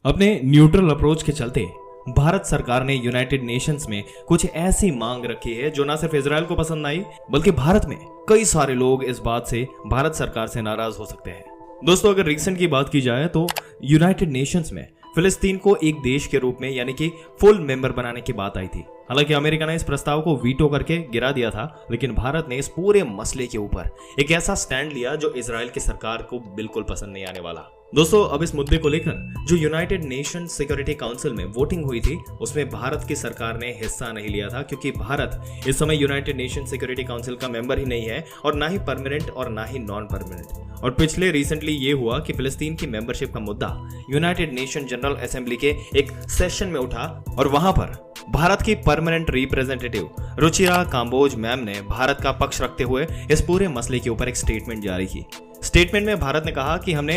अपने neutral approach के चलते भारत सरकार ने यूनाइटेड नेशंस में कुछ ऐसी मांग रखी है जो ना सिर्फ इजराइल को पसंद आई बल्कि भारत में कई सारे लोग इस बात से भारत सरकार से नाराज हो सकते हैं। दोस्तों, अगर रिसेंट की बात की जाए तो यूनाइटेड नेशंस में फिलिस्तीन को एक देश के रूप में यानी कि फुल मेंबर बनाने की बात आई थी। हालांकि अमेरिका ने इस प्रस्ताव को वीटो करके गिरा दिया था, लेकिन भारत ने इस पूरे मसले के ऊपर एक ऐसा स्टैंड लिया जो इजराइल की सरकार को बिल्कुल पसंद नहीं आने वाला। दोस्तों, अब इस मुद्दे को लेकर जो यूनाइटेड नेशन सिक्योरिटी काउंसिल में वोटिंग हुई थी उसमें भारत की सरकार ने हिस्सा नहीं लिया था, क्योंकि भारत इस समय यूनाइटेड नेशन सिक्योरिटी काउंसिल का मेंबर ही नहीं है और ना ही परमानेंट और ना ही नॉन परमानेंट। और पिछले रिसेंटली ये हुआ कि फिलिस्तीन की मेंबरशिप का मुद्दा यूनाइटेड नेशन जनरल असेंबली के एक सेशन में उठा और वहां पर भारत की permanent representative Ruchira Kamboj ma'am ने भारत का पक्ष रखते हुए इस पूरे मसले के ऊपर एक स्टेटमेंट जारी की। स्टेटमेंट में भारत ने कहा कि हमने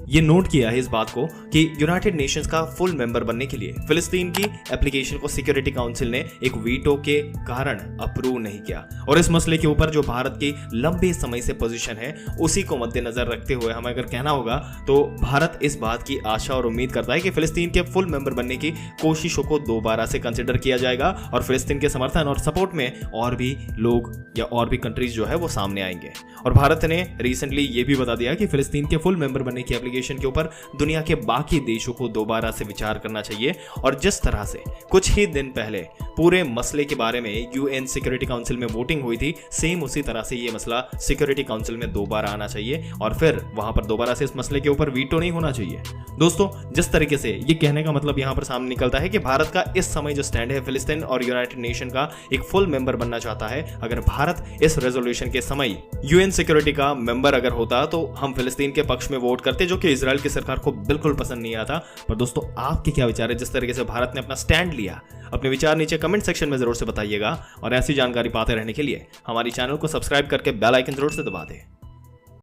ये नोट किया है इस बात को कि यूनाइटेड नेशंस का फुल मेंबर बनने के लिए फिलिस्तीन की एप्लीकेशन को सिक्योरिटी काउंसिल ने एक वीटो के कारण अप्रूव नहीं किया, और इस मसले के ऊपर जो भारत की लंबे समय से पोजीशन है उसी को मद्देनजर रखते हुए हमें अगर कहना होगा तो भारत इस बात की आशा और उम्मीद करता है कि फिलिस्तीन के फुल मेंबर बनने की कोशिशों को दोबारा से कंसिडर किया जाएगा और फिलिस्तीन के समर्थन और सपोर्ट में और भी लोग या और भी कंट्रीज जो है वो सामने आएंगे। और भारत ने रिसेंटली ये भी बता दिया कि फिलिस्तीन के फुल मेंबर बनने की एप्लीकेशन के ऊपर दुनिया के बाकी देशों को दोबारा से विचार करना चाहिए, और जिस तरह से कुछ ही दिन पहले पूरे मसले के बारे में यूएन सिक्योरिटी काउंसिल में वोटिंग हुई थी, सेम उसी तरह से ये मसला सिक्योरिटी काउंसिल में दोबारा आना चाहिए और फिर वहां पर दोबारा से इस मसले के ऊपर वीटो नहीं होना चाहिए। दोस्तों, जिस तरीके से ये कहने का मतलब यहां पर सामने निकलता है कि भारत का इस समय जो स्टैंड है फिलिस्तीन और यूनाइटेड नेशन का एक फुल मेंबर बनना चाहता है। अगर भारत इस रेजोल्यूशन के समय यूएन सिक्योरिटी का मेंबर अगर होता तो हम फिलिस्तीन के पक्ष में वोट करते, जो कि इजराइल की सरकार को बिल्कुल पसंद नहीं आता। पर दोस्तों, आपके क्या विचार है जिस तरीके से भारत ने अपना स्टैंड लिया? अपने विचार नीचे कमेंट सेक्शन में जरूर से बताइएगा और ऐसी जानकारी पाते रहने के लिए हमारी चैनल को सब्सक्राइब करके बेल आइकन जरूर से दबा दें।